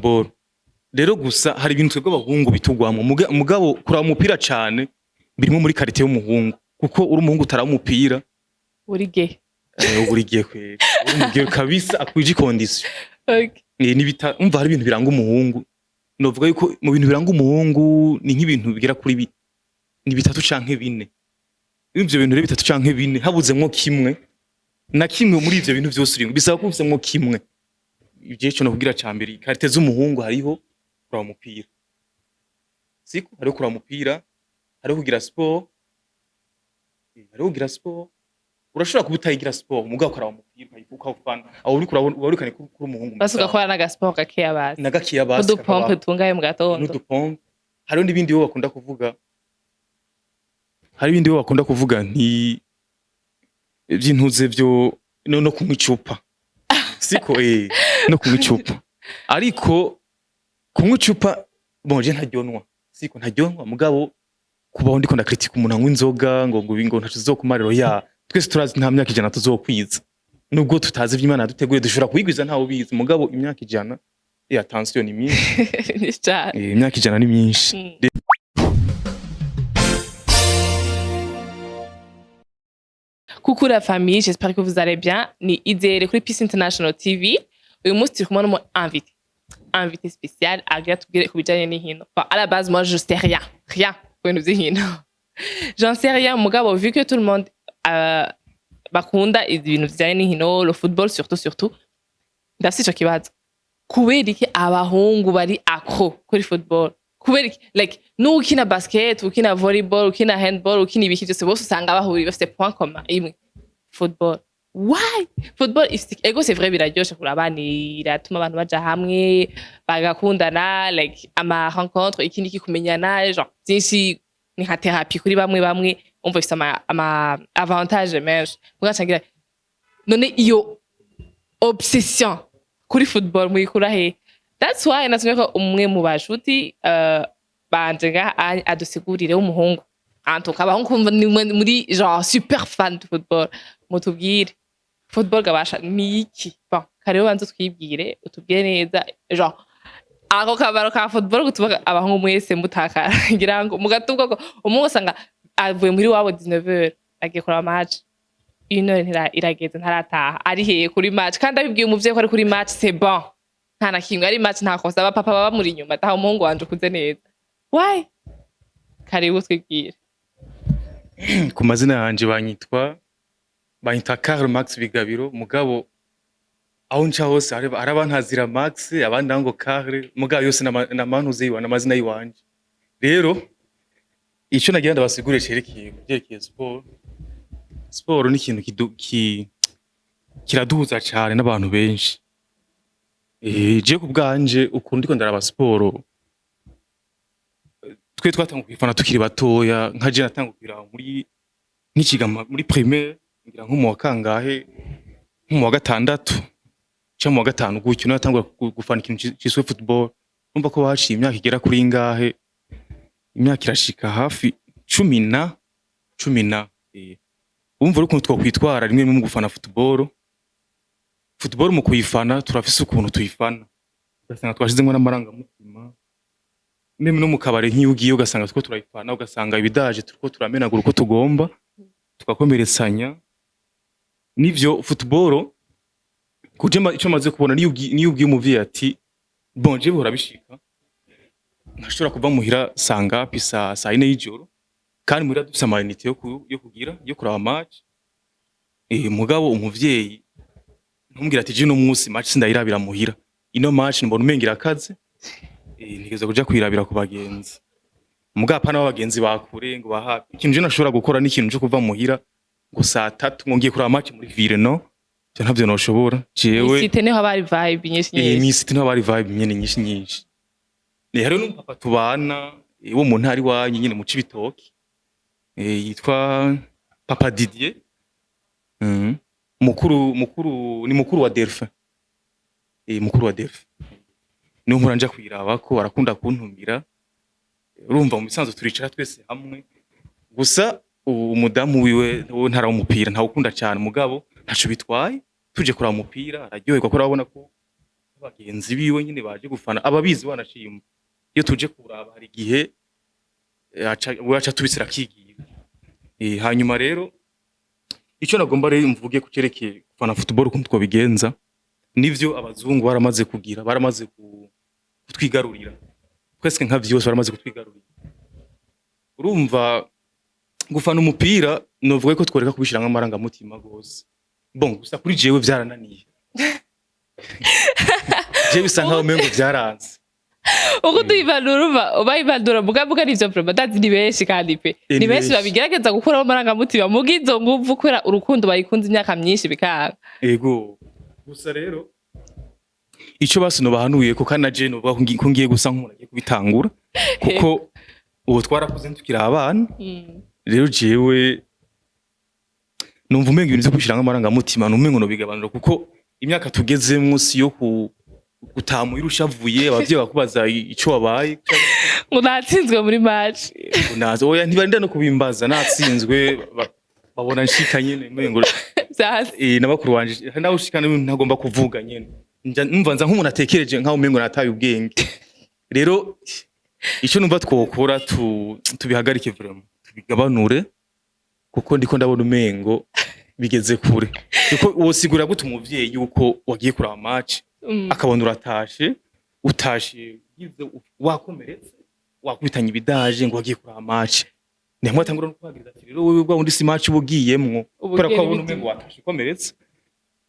ball rero gusa hari ibintu twebwe abahungu bitugwamo mugabo kuraba umupira cane birimo muri karite y'umuhungu kuko uri umuhungu utara umupira uri gay uri gay kweri uri kabisa akwije condition ni umva hari ibintu biranga umuhungu novuga yuko mu bintu biranga umuhungu ni nk'ibintu bigera kuri ni bitatu canke bine ivyo bintu rero bitatu canke bine habuzemwo kimwe na kimwe muri ivyo bintu vyose uri bisaba ko ufizemwo kimwe ivyo cyo no kugira cambere karite z'umuhungu hariho kuraba umupira siko hariho kuraba umupira hariho kugira sport hariho kugira sport urashobora kuba utayigira sport mugabo ukaraba umupira ukayifuka ufana aho uri kuraba warukane kuri umuhungu basuka ko na sport gakeya basi na gakeya basi udupompe tungaye mu gatondo n'udupompe hariho n'ibindi bo bakunda kuvuga hari ibindi bo bakunda kuvuga nti ivyintuze vyo no kunywa icupa siko no kunywa icupa ariko kunywa icupa bonje ntaryonwa siko ntaryonwa mugabo kubaho ndiko ndakritika umuntu anywa inzoga ngo ntacu zokumariro ya twese turazi nta myaka 100 tuzokwiza nubwo tutazi ivy'Imana yaduteguye dushobora kuyigwiza ntawo bizi mugabo imyaka 100 attention ni myinshi imyaka 100 ni myinshi Coucou la famille, j'espère que vous allez bien. Ni Idéere kuri Peace International TV. Uyu munsi turi kumwe n'umu invité spécial agira tubwire ku bijanye n'ihino. Enfin, à la base, moi je sais rien pour nous hino. J'en sais rien mugabo vu que tout le monde bakunda ibintu bijanye n'ihino, le football surtout. Ndafise ico kibazo. Kubera iki abahungu bari accro kuri football? Kubera iki like n'ukina basket, ukina volleyball, ukina handball, ukina ibiki byose bose usanga bahuri bafite point commun imwe football. Why? Football ego c'est vrai biraryoshe kurabana iratuma abantu baja hamwe bagakundana like ama rencontre ikindi kikumenyana genre byinshi ni nka therapie kuri bamwe umva bifite ama avantage menshi mugacangira none iyo obsession kuri football muyikura he? That's why natumye ko umwe mu bashuti banje nga adusigurire umuhungu antuka abahungu muri genre super fan de football mutubwire football gabasha ni iki bon kare banze twibwire utubwire neza genre ako kabaro ka football gutuba abahungu mwese mutakara ngira ngo mugatubwa ko umungu sanga avuye muri wabo 19h agiye kora match une irageze ntarataha ari heye kuri match kandi abibwiye umuvye ko ari kuri match c'est bon nta nakimwe ari match nta kosa papa baba muri nyuma taha umuhungu wanje kuze neza why karibu twibwire ku mazina yanje banyita Karl Max Bigabiro mugabo aho nca hose arabantazira Max abandi ngo Karl mugabo yose na mantuze yiwa namazina yiwanje rero ico nagira ndabasigure cerekeye sport ni ikintu kiraduhuza cyane n'abantu benshi je ku bwanje ukuntu ndiko ndaraba sport twe twatanguye kwifana tukiri batoya nka je natangukira muri primaire ngira nko mu wa kangahe nko mu wa gatandatu cyangwa mu wa gatanu gutyo natangura gufana ikintu cyiswe football numva ko baciye imyaka igera kuri ingahe imyaka irashika hafi 10 umva ukuntu twakwitwara rimwe mu gufana football mu kuyifana turafise ukuntu tuyifana ugasanga twashizemo n'amaranga mutima meme no mu kabare nk'iyugiye ugasanga two turayifana ugasanga ibidaje turiko turamenagura uko tugomba tugakomeretsanya nivyo football kujema ico maze kubona niyugiye umuvye ati bon je bihora bishika ntashobora kuva muhira sanga pisa 4 y'ijoro kandi muhira dufise amayinite yo kuraba match mugabo umuvyeyi ntumbwira ati je no munsi match sindayirabira muhira ino match mbona umengira akaze nigeze kuja kwirabira ku bagenzi mugabo pana b'abagenzi bakure ngo bahapi ikintu je nashobora gukora n'ikintu cyo kuva muhira ngo saa 3 ngiye kuraba match muri ville no cyo ntavyo noshobora jewe site niho abari vibe nyinshi ni site niho abari vibe nyene nyinshi rero n'umupapa tubana wo mu ntari wanyu nyene mu Cibitoki yitwa Papa Didier mukuru wa Delphin mukuru wa Delphin niho muranja kwiraba ko arakunda kuntumira urumva mu bisanzwe turicara twese hamwe gusa umudamu wiwe ntara umupira nta ukunda cyane mugabo ntaco bitwaye tuje kuraba umupira araryoherwa ko urabona ko n'abagenzi biwe nyine baje gufana ababizi wanashima iyo tuje kuraba hari igihe aca tubisira kigira hanyuma rero icyo nagomba rero mvuge ku cerekeye gufana football ukuntu twobigenza nivyo abazungu baramaze kugira baramaze kutwigarurira twese nka vyose baramaze kutwigarurira urumva gufana umupira novuga ko tworeka kubishira nk'amaranga mutima gose bon gusa kuri jewe vyarananiye jewe bisa nkaho mengo vyaranze uko tuyivanura ubayivanura mugavuga nivyo problem ndazi ni benshi kandi pe ni benshi babigerageza gukuraho amaranga mutima mugizo nguvu kwera urukundo bayikunze imyaka myinshi bikanga ego gusa rero ico basino bahanuye ko kanaje no ko ngiye gusa nk'umuntu agiye kubitangura kuko uwo twarakuze tukira abana rero jewe numva umenga ibintu byo kushira nk'amaranga mutima numengo no bigabanura kuko imyaka tugezemwo si yo gutamu irushavuye abavye bakubaza ico wabaye ngo natsinzwe muri match unazo oya ntibarinda no kubimbaza natsinzwe babona nshika nyene mengo nabakuru wanje nawe ushikana ntagomba kuvuga nyene numva nza nk'umuntu atekereje nkaho mengo nataye ubwenge rero ico numva twokora tubihagarike vraiment tubigabanure kuko ndiko ndabona umengo bigeze kure kuko wosigura gute umuvyeyi yuko wagiye kuraba match akabona utashe wakomeretse wakubitanye ibidaje ngo wagiye kuraba match nimwe atangura no kuhagiriza ati rero wewe bwa undi si match ubugiyemwo kubera ko abona umengo watashe komeretse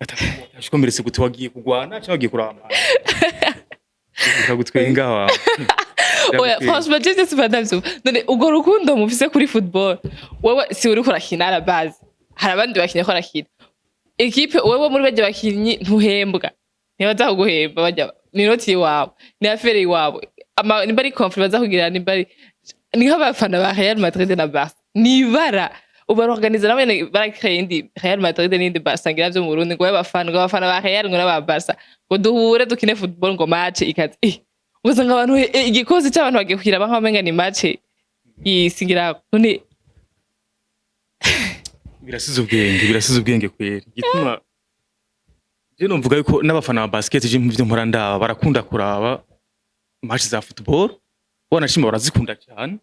watashe komeretse gute wagiye kugwana cyangwa wagiye kuraba match ukagutwenga wa oya franchement je sais pas d'abso none ugo rukundo mufise kuri football wewe si uri kurakina la base hari abandi bakinya ko rakina equipe wewe muri baje bakinyi ntuhembwa nibaza kuguhemba bajya ni noti wawe ni affaire wawe ama nimbari conference baza kugira nimbari ni nk'abafana ba Real Madrid na Barca nibara ubarorganiza nabo barakeye indi Real Madrid n'indi Barca ngira byo mu Burundi ngo abafana ba Real ngo n'aba Barca ngo duhure dukine football ngo match ikaze uzanga abantu igikozi cy'abantu bagiye kugira baho bamenga ni match yisingira none birasize ubwenge kweri gituma je numvuga yuko n'abafana ba basket je muvyo mpora ndaba barakunda kuraba match za football wanashima barazikunda cyane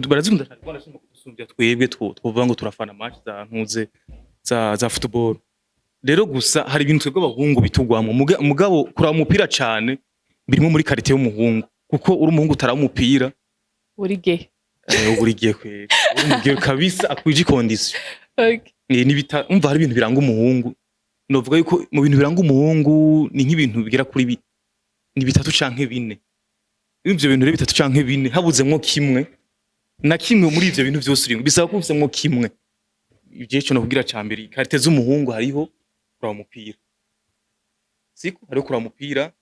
barazikunda cyane wanashima kudusumbya twebwe twovuga ngo turafana match za ntuze za football rero gusa hari ibintu twebwe abahungu bitugwamo mugabo kuraba umupira cyane birimo muri karite y'umuhungu kuko uri umuhungu utaraba umupira uri gay uri gay kabisa akwije condition okay ni umva hari ibintu biranga umuhungu novuga yuko mu bintu biranga umuhungu ni nk'ibintu bigera kuri ni bitatu canke bine ivyo bintu rero bitatu canke bine habuzemwo kimwe na kimwe muri ivyo bintu byose uri bisaba kuvuzemwo kimwe ivyo cyo no kugira cambere karite z'umuhungu hariho kuraba umupira siko hariho kuraba umupira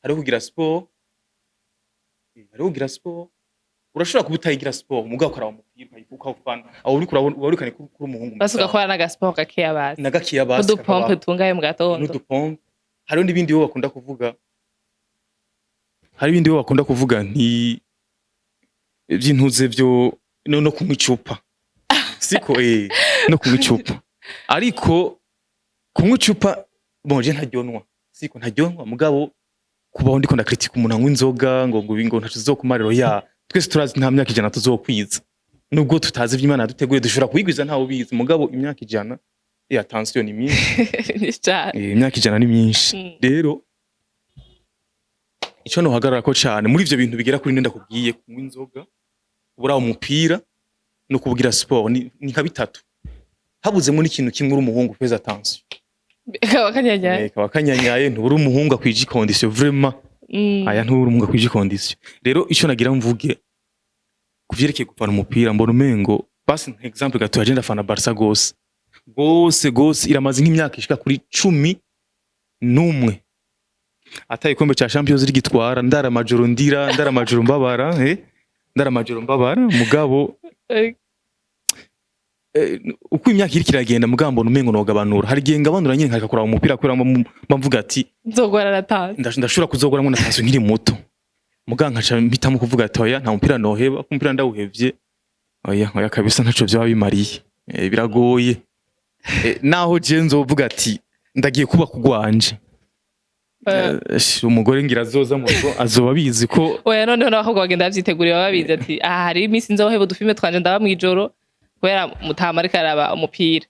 hariho kugira sport urashobora kubutayigira sport mugabo karaba umupira ukawufana aho uri kurabona urikane kuri umuhungu basuka kwa naga sport gakiya basi nagakiya basi udupompe tungaye mu gatondo n'udupompe hariho n'ibindi bo bakunda kuvuga nti byintuze byo no kunywa icupa siko no kunywa icupa ariko kunywa icupa bonje ntajyonwa siko ntajyonwa mugabo kubaho ndiko ndakritika umuntu anywa inzoga ngo ntacu zokumariro ya twese turazi nta myaka 100 tuzokwiza nubwo tutazi ivy'Imana duteguye dushobora kwigwiza ntaho bizi mugabo imyaka 100 attention ni myinshi imyaka 100 ni myinshi rero ico no hagarara ko cyane muri ivyo bintu bigera kuri ndenda kubwiye kunywa inzoga ubura umupira no kubugira sport ni nka bitatu habuzemo n'ikintu kimwe uri umuhungu kweza attention kabakanyanyaye ntuburi umuhungu akwije condition vraiment aya ntuburi umuhungu akwije condition rero ico nagira mvuge kuvyerekeye gufana umupira mbona umengo basi example gato agenda fana Barca gose iramaze nk'imyaka ishika kuri 11 ataye ikombe cha Champions League gitwara ndara majoro mbabara mugabo uko imyaka iri kiragenda mugambo numengo no gabanura hari gihe ngabanura nyine nkakakura umupira kwera mbavuga ati nzogora natanze ndashobora kuzogora ngo natanze nkiri muto muganga nca mpitamo kuvuga ati oya nta mupira noheba kumpira ndawuhevye oya kabisa ntaco byo bimariye biragoye naho je nzovuga ati ndagiye kuba kugwanje umugore ngira azoza mu rugo azoba bizi ko oya noneho n'abakobwa bagenda bavyiteguriye baba babizi ati aha hari iminsi nzoheba udufilme twanje ndaba mw'ijoro kubera mutama ariko araba umupira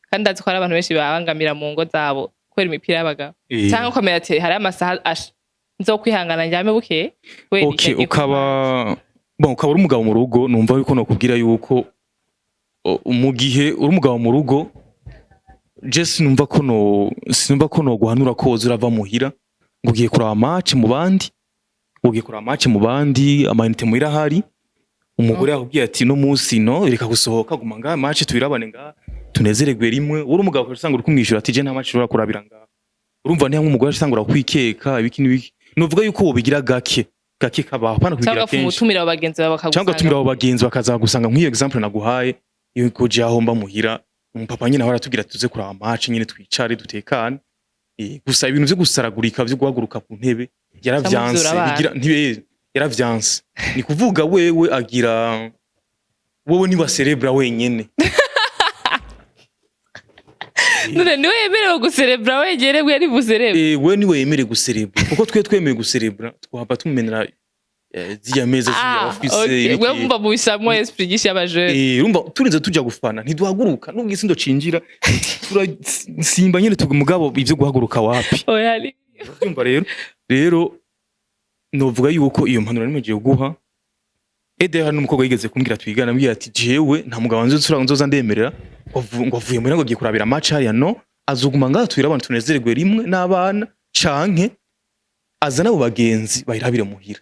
kandi ndazi ko hari abantu benshi babangamira mu ngo zabo kubera imipira y'abagabo cyangwa ukomera ati hari amasaha asha nzokwihangana njyame buke okay ukaba uri umugabo mu rugo numva yuko nokubwira yuko mu gihe uri umugabo mu rugo Jesse numva ko no guhanura ko urava muhira ngo ugiye kuraba match mu bandi amanite muhira hari umugore yakubwiye ati no munsi no reka gusohoka guma nga match tuyirabane nga tunezeregwe rimwe uri umugabo usanga uri kumwishura ati je nta match ushobora kurabira nga urumva nti umugore asangura kwikeka ibiki n'ibiki novuga yuko wobigira gake kabaho pana kubigira kenshi utumira abagenzi bakagusanga cyangwa tumira abagenzi bakazagusanga nk'iyo example naguhaye yuko je aho mba muhira papa nyine ahora tugira tuze kuraba match nyine twicare dutekane gusa ibintu byo gusaragurika byo guhaguruka ku ntebe yaravyanse bigira ntibe yaravyanse ni kuvuga wewe agira wowe ni wa cerebra wenyene none niwe yemerewe gucerebra wegere bwe ari bucerebra we niwe yemerewe gucerebra kuko twemeye gucerebra twahaba tumenera ziya meza ziya office we mba mubishamwe esprit gishi y'abajeune urumva turinze tujya gufana ntiduhaguruka nubwo isi ndocinjira simba nyine tugumugabo ivyo guhaguruka wapi oyali urumva rero novuga yuko iyo mpanuro nimugiye guha Ede hano umukobwa yigeze kumbwira twigana mbwira ati jewe nta mugabo nzoza ndemerera ngo avuye muri ngo giye kurabira match hariya no azuguma ngaha twira abantu tunezererwe rimwe n'abana canke azana abo bagenzi bayirabire muhira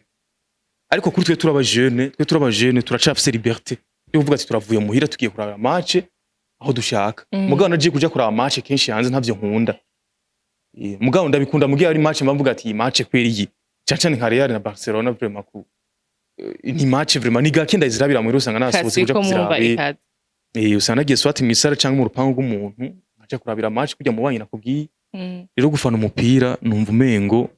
ariko kuri twe turabajene turacafise liberté yo kuvuga ati turavuye muhira tugiye kurabira match aho dushaka mugabo nagiye kuja kuraba match kenshi hanze ntavyo nkunda mugabo ndabikunda mugiye ari match mbavuga ati iyi match kweriye cyane nka Real na Barcelona vraiment ku ni match vraiment ni gake ndazirabira muhira usanga nasohotse kuja kuziraba usanga nagiye swati misara cyangwa mu rupangu rw'umuntu aje kurabira match kujya mu banyi nakubwiye rero gufana umupira numva umengo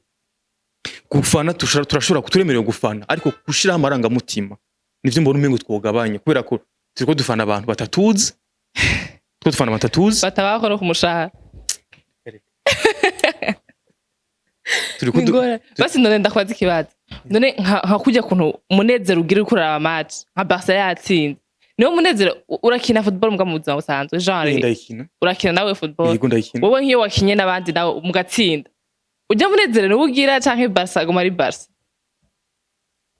gufana turashobora kuturemerera gufana ariko gushira amaranga mutima nivyo mbona umengo twogabanye kubera ko turiko dufana abantu batatuzi batabakora ku mushahara basi none ndakwaza ikibazo none nka kujya kuntu umunezero ugira uri kuraba match nka Barca yatsinze niwo munezero urakina football mbwa mu buzima busanzwe genre urakina nawe football wowe nk'iyo wakinye n'abandi nawe mugatsinda ujya munezero n'ubugira canke Barca goma ari Barca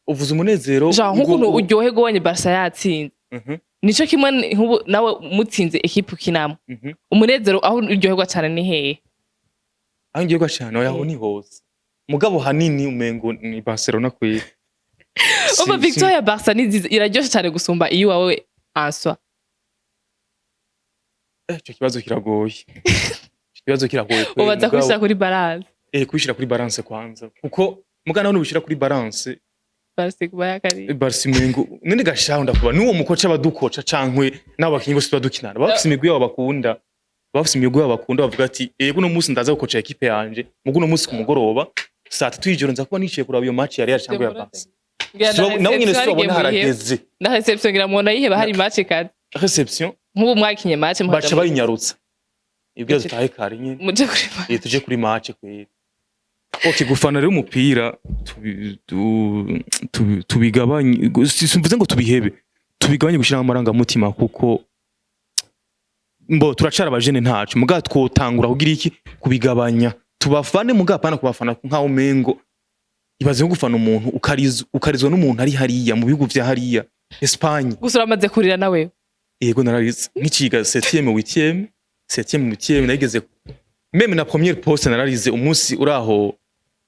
uvuze umunezero genre nk'ukuntu uryohe gobanye Barca yatsinze nico kimwe nk'ubu nawe mutsinze equipe ukinamo umunezero aho uryoherwa cyane ni hehe aho uryoherwa cyane yaho ni hose mugabo hanini umengo ni Barcelona kwe Oba Victoria Barca ni iraryoshe cyane gusumba iyo wawe answa cyo kibazo kiragoye ubaza kwishira kuri balance kwishira kuri balance kwanza kuko mugana no bishira kuri balance Barca kuba yakari Barca mengo nene gashaho ndakuba nuwo mukoca badukoca cankwe n'abakinyi bose badukinana bafise imigwi yabo bakunda bavuga ati kuno munsi ndaza gukoca equipe yanje muguno munsi ku mugoroba saa 3 y'ijoro nza kuba niciye kuraba iyo match ya Real cyangwa ya Barca nawe nyine sobona harageze na reception ngira mubona yiheba hari match kadi reception nk'ubu mwakinye match baca bayinyarutsa ibyo tutahe kare nyine muje kuri match tuje kuri match kwera gufana rero umupira tubigabanye simvuze ngo tubigabanye gushira amaranga mutima kuko turacara abajene ntacu muga twotangura kugira iki kubigabanya tubafane muga pana kubafana nkaho mengo ibaze nko gufana umuntu ukarizwa n'umuntu ari hariya mu bihugu vya hariya Espagne gusura amaze kurira nawe yego nararize nk'ikiga 7e 8e nageze meme na première poste nararize umunsi uraho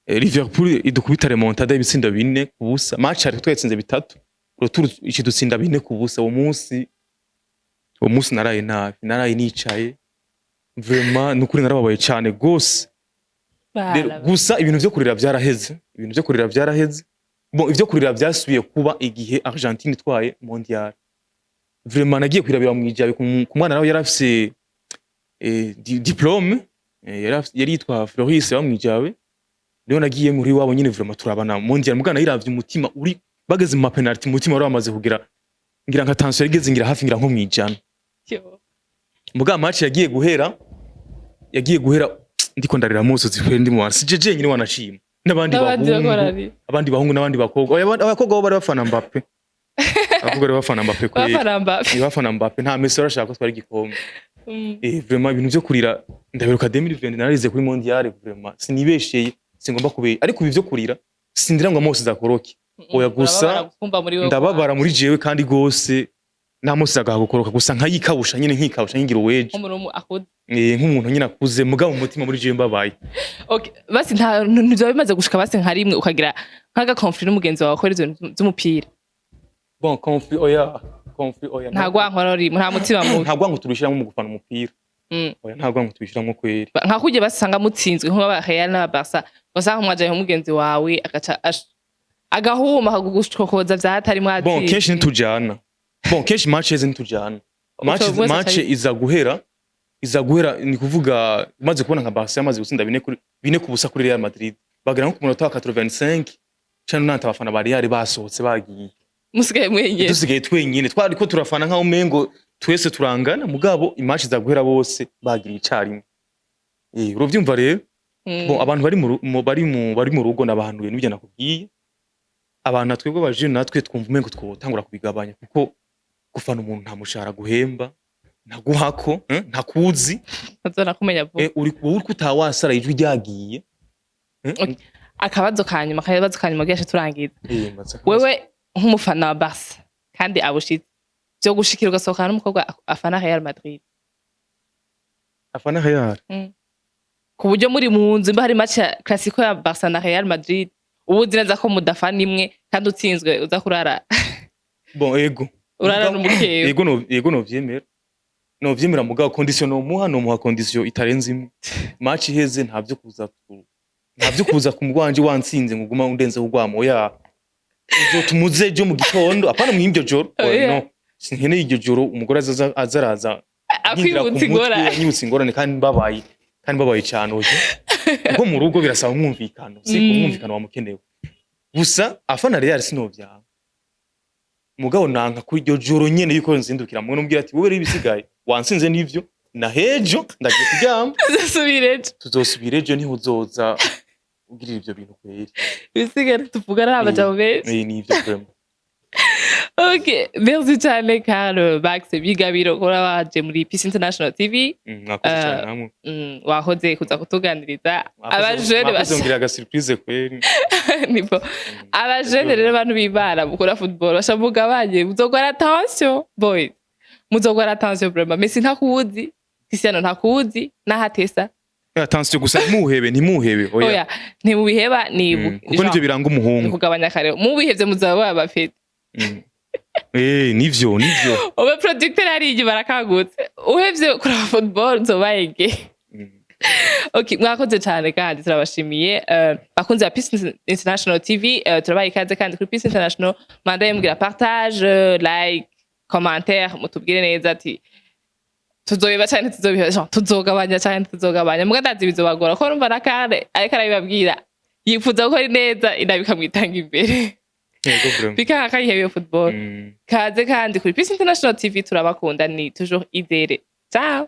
Liverpool idukubita remontada ibitsindo 4 kubusa match ari twetsinze 3 retour iki dutsinda 4 kubusa uwo munsi naraye nicaye vraiment nukuri narababaye cyane gose gusa ibintu vyo kurira byaraheze ivyo kurira byasubiye kuba igihe Argentine itwaye mondial vraiment nagiye kwirabira mu ijabe ku mwana nawe yarafise diplome yari yitwa Floris bamwijawe rero nagiye muri wabo nyine vraiment turabana mondial mugana yiravye umutima uri bageze mu penalty umutima wari wamaze kugira ngira nka tension igeze ngira hafi ngira nko mwijana muga match yagiye guhera ndiko ndarira musozi kweri ndi mu wana sije jenyine wanashima n'abandi bahungu abandi bahungu n'abandi bakobwa abakobwa bo bari bafana Mbappe abakobwa bari bafana Mbappe kweri bafana Mbappe nta Messi arashaka ko twari igikombe vraiment ibintu byo kurira ndaberuka 2020 narize kuri mondial vraiment sinibesheye singomba kubeye ariko ibi byo kurira sindira ngo amose zakoroke oya gusa ndababara muri jewe kandi gose namose agahagukoroka gusa nkayikabusha nyine nkikabusha ngira weje nk'umuntu nyine akuze mugabo umutima muri jewe mbabaye okay basi nta nivyo bimaze gushika basi nka rimwe ukagira nkaga conflit n'umugenzi wawe akora ivyo by'umupira bon conflit oya nta gwankora rimwe nta mutima mubi nta gwanko turishiramo mu gufana umupira oya nta gwanko turishiramo kweri nka kuje basanga mutsinzwe nk'aba Real na Barca basanga mwaje umugenzi wawe agaca agahuma kagushkokoza vyatari mwatsi bon kenshi ntujana bon kenshi match ntujana match iza guhera ni kuvuga maze kubona nka Barca yamaze gutsinda bine kubusa kuri Real Madrid bagira nko ku munota wa 85 cyane nanta abafana ba Real basohotse bagiye musigaye mwenye dusigaye twenyine twari ko turafana nka umengo twese turangana mugabo imatch iza guhera bose bagira icarimwe uruvyumva rero bon abantu bari mu rugo nabahanuye n'ibyo nakubwiye abantu twebwe baje natwe twumva umengo twotangura kubigabanya kuko gufana umuntu nta mushahara guhemba ntaguhako ntakuzi azona kumenya vuba uri kutawasara ijwi ryagiye akabazo kanyuma gashe turangiza wewe nk'umufana wa Barca kandi abushitse byo gushikirwa sohokana n'umukobwa afana Real Madrid afana Real ku buryo muri mu nzu mba hari match ya classico ya Barca na Real Madrid ubuzi neza ko mudafana imwe kandi utsinzwe uza kurara bon ego urara n'umukeye ego novyemera mugabo condition no muha condition itarenze imwe match iheze ntavyo kuza ku mugwanje wantsinze nguguma undenze kugwamo oya uzotumuze jo mu gitondo apana mwimbyo joro no sinkene iryo joro umugore azaraza akwibutsa ingorane nyibutsa ingorane kandi babaye cyane oje ubwo mu rugo birasaba umwumvikano si kumwumvikano wamukenewe gusa afana Real sinovya mugabo nanka kuri iryo joro nyene yuko nzindukira mwe numbwira ati wowe rero ibisigaye wansinze nivyo na hejo ndagiye kuryama tuzosubirejo niho uzoza ugirira ivyo bintu kweri ibisigaye tuvugana abajabo benshi nivyo vraiment okay merci cyane Karl Max Bigabiro kora waje muri Peace International TV mwakoze cyane namwe wahoze kuza kutuganiriza abajene basongira aga surprise kweri nipo abajene rero abantu bibara gukora football bashavuga baje muzogora attention boy muzogora attention vraiment Messi ntakuzi Cristiano ntakuzi nahatesa attention gusa ntimuhebe oya ntibiheba kuko nivyo biranga umuhungu kugabanya kare mu bihevye muzaba abafete nivyo obe producteur ari igi barakagutse uhevye kuri football zobayege okay mwakoze cyane kandi turabashimiye bakunze ya Peace International TV turabaye ikaze kandi kuri Peace International mandaye mugira partage like commentaire mutubwire neza ati tuzobiba cyane tuzogabanya mugadazi bizobagora ko numva nakare ariko arabibabwira yifuza ko ari neza inabikamwitanga imbere bika akayihebeye football kaze kandi kuri Peace International TV turabakunda ni toujours idere ciao